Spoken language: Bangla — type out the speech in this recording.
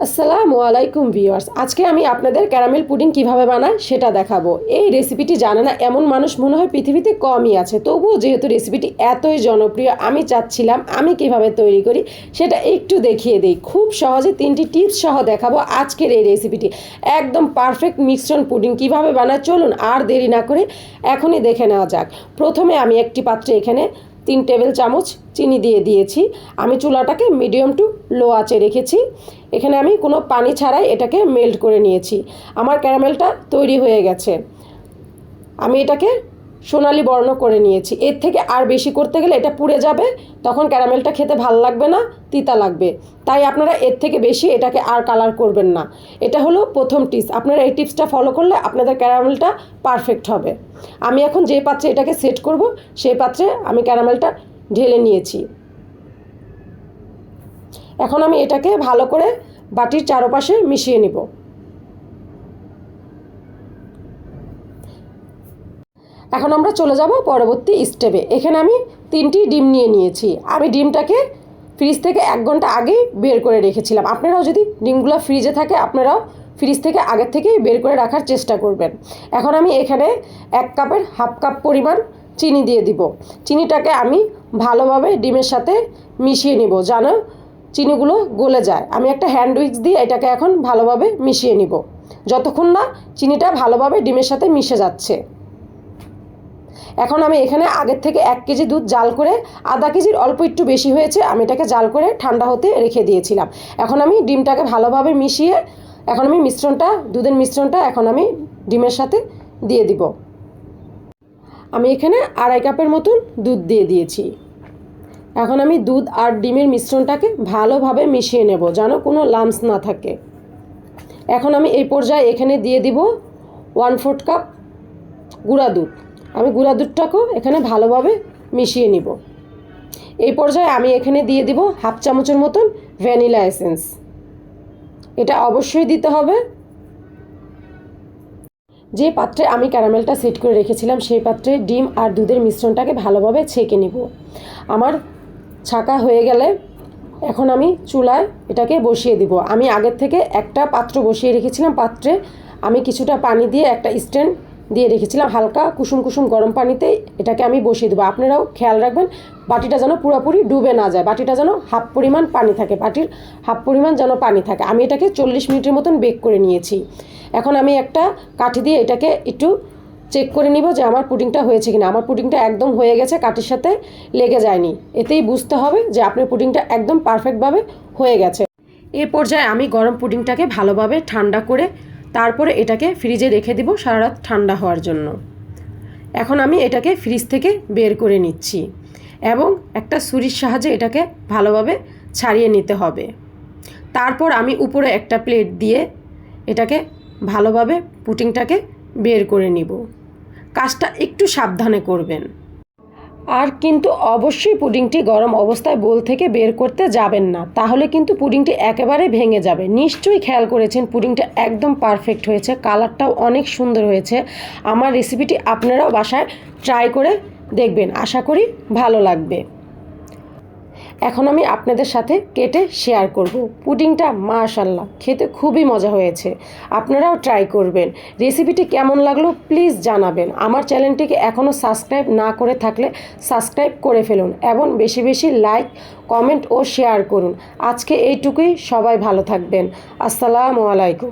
আসসালামু আলাইকুম ভিউয়ার্স, আজকে আমি আপনাদের ক্যারামেল পুডিং কিভাবে বানাই সেটা দেখাবো। এই রেসিপিটি জানে না এমন মানুষ মনে হয় পৃথিবীতে কমই আছে। তবুও যেহেতু রেসিপিটি এতই জনপ্রিয়, আমি চাচ্ছিলাম আমি কিভাবে তৈরি করি সেটা একটু দেখিয়ে দিই। খুব সহজে 3টি টিপস সহ দেখাবো আজকের এই রেসিপিটি। একদম পারফেক্ট মিশ্রণ পুডিং কিভাবে বানায় চলুন আর দেরি না করে এখনই দেখে নেওয়া যাক। প্রথমে আমি একটি পাত্রে এখানে 3 টেবিল চামচ চিনি দিয়ে দিয়েছি। আমি চুলাটাকে মিডিয়াম টু লো আঁচে রেখেছি। এখানে আমি কোনো পানি ছাড়াই এটাকে মেল্ট করে নিয়েছি। আমার ক্যারামেলটা তৈরি হয়ে গেছে। আমি এটাকে সোনালি বর্ণ করে নিয়েছি। এর থেকে আর বেশি করতে গেলে এটা পুড়ে যাবে, তখন ক্যারামেলটা খেতে ভাল লাগবে না, তিতা লাগবে। তাই আপনারা এর থেকে বেশি এটাকে আর কালার করবেন না। এটা হলো প্রথম টিপস। আপনারা এই টিপসটা ফলো করলে আপনাদের ক্যারামেলটা পারফেক্ট হবে। আমি এখন যে পাত্রে এটাকে সেট করব সেই পাত্রে আমি ক্যারামেলটা ঢেলে নিয়েছি। এখন আমি এটাকে ভালো করে বাটির চারপাশে মিশিয়ে নিব। এখন আমরা চলে যাব পরবর্তী স্টেপে। এখানে আমি 3টি ডিম নিয়ে নিয়েছি। আমি ডিমটাকে ফ্রিজ থেকে 1 ঘন্টা আগে বের করে রেখেছিলাম। আপনারাও যদি ডিমগুলো ফ্রিজে থাকে আপনারাও ফ্রিজ থেকে আগের থেকেই বের করে রাখার চেষ্টা করবেন। এখন আমি এখানে 1 কাপের হাফ কাপ পরিমাণ চিনি দিয়ে দিব। চিনিটাকে আমি ভালোভাবে ডিমের সাথে মিশিয়ে নিব যেন চিনিগুলো গলে যায়। আমি একটা হ্যান্ড উইক্স দিয়ে এটাকে এখন ভালোভাবে মিশিয়ে নিব যতক্ষণ না চিনিটা ভালোভাবে ডিমের সাথে মিশে যাচ্ছে। এখন আমি এখানে আগের থেকে 1 কেজি দুধ জাল করে, আধা কেজির অল্প একটু বেশি হয়েছে, আমি এটাকে জাল করে ঠান্ডা হতে রেখে দিয়েছিলাম। এখন আমি ডিমটাকে ভালোভাবে মিশিয়ে এখন আমি দুধের মিশ্রণটা এখন আমি ডিমের সাথে দিয়ে দিব। আমি এখানে 2.5 কাপের মতন দুধ দিয়ে দিয়েছি। এখন আমি দুধ আর ডিমের মিশ্রণটাকে ভালোভাবে মিশিয়ে নেব যেন কোনো লাম্পস না থাকে। এখন আমি এই পর্যায়ে এখানে দিয়ে দিব 1/4 কাপ গুঁড়া দুধ। আমি গুঁড়া দুধটাকেও এখানে ভালোভাবে মিশিয়ে নিব। এই পর্যায়ে আমি এখানে দিয়ে দিব হাফ চামচের মতন ভ্যানিলা এসেন্স। এটা অবশ্যই দিতে হবে। যে পাত্রে আমি ক্যারামেলটা সেট করে রেখেছিলাম সেই পাত্রে ডিম আর দুধের মিশ্রণটাকে ভালোভাবে ছেঁকে নিব। আমার ছাঁকা হয়ে গেলে এখন আমি চুলায় এটাকে বসিয়ে দিব। আমি আগের থেকে একটা পাত্র বসিয়ে রেখেছিলাম। পাত্রে আমি কিছুটা পানি দিয়ে একটা স্ট্যান্ড দিয়ে রেখেছিলাম। হালকা কুসুম কুসুম গরম পানিতে এটাকে আমি বসিয়ে দেবো। আপনারাও খেয়াল রাখবেন বাটিটা যেন পুরোপুরি ডুবে না যায়, বাটিটা যেন হাফ পরিমাণ পানি থাকে, বাটির হাফ পরিমাণ যেন পানি থাকে। আমি এটাকে 40 মিনিটের মতন বেক করে নিয়েছি। এখন আমি একটা কাঠি দিয়ে এটাকে একটু চেক করে নিব যে আমার পুডিংটা হয়েছে কিনা। আমার পুডিংটা একদম হয়ে গেছে, কাঠির সাথে লেগে যায়নি। এতেই বুঝতে হবে যে আপনার পুডিংটা একদম পারফেক্টভাবে হয়ে গেছে। এই পর্যায়ে আমি গরম পুডিংটাকে ভালোভাবে ঠান্ডা করে তারপরে এটাকে ফ্রিজে রেখে দিব সারা রাত ঠান্ডা হওয়ার জন্য। এখন আমি এটাকে ফ্রিজ থেকে বের করে নিচ্ছি এবং একটা ছুরির সাহায্যে এটাকে ভালোভাবে ছাড়িয়ে নিতে হবে। তারপর আমি উপরে একটা প্লেট দিয়ে এটাকে ভালোভাবে পুডিংটাকে বের করে নিব। কাজটা একটু সাবধানে করবেন। আর কিন্তু অবশ্যই পুডিংটি গরম অবস্থায় বোল থেকে বের করতে যাবেন না, তাহলে কিন্তু পুডিংটি একেবারে ভেঙে যাবে। নিশ্চয়ই খেয়াল করেছেন পুডিংটা একদম পারফেক্ট হয়েছে, কালারটাও অনেক সুন্দর হয়েছে। আমার রেসিপিটি আপনারাও বাসায় ট্রাই করে দেখবেন, আশা করি ভালো লাগবে। এখন আমি আপনাদের সাথে কেটে শেয়ার করব। পুডিংটা মাশাআল্লাহ খেতে খুবই মজা হয়েছে। আপনারাও ট্রাই করবেন। রেসিপিটি কেমন লাগলো প্লিজ জানাবেন। আমার চ্যানেলটিকে এখনও সাবস্ক্রাইব না করে থাকলে সাবস্ক্রাইব করে ফেলুন এবং বেশি বেশি লাইক, কমেন্ট ও শেয়ার করুন। আজকে এইটুকুই। সবাই ভালো থাকবেন। আসসালামু আলাইকুম।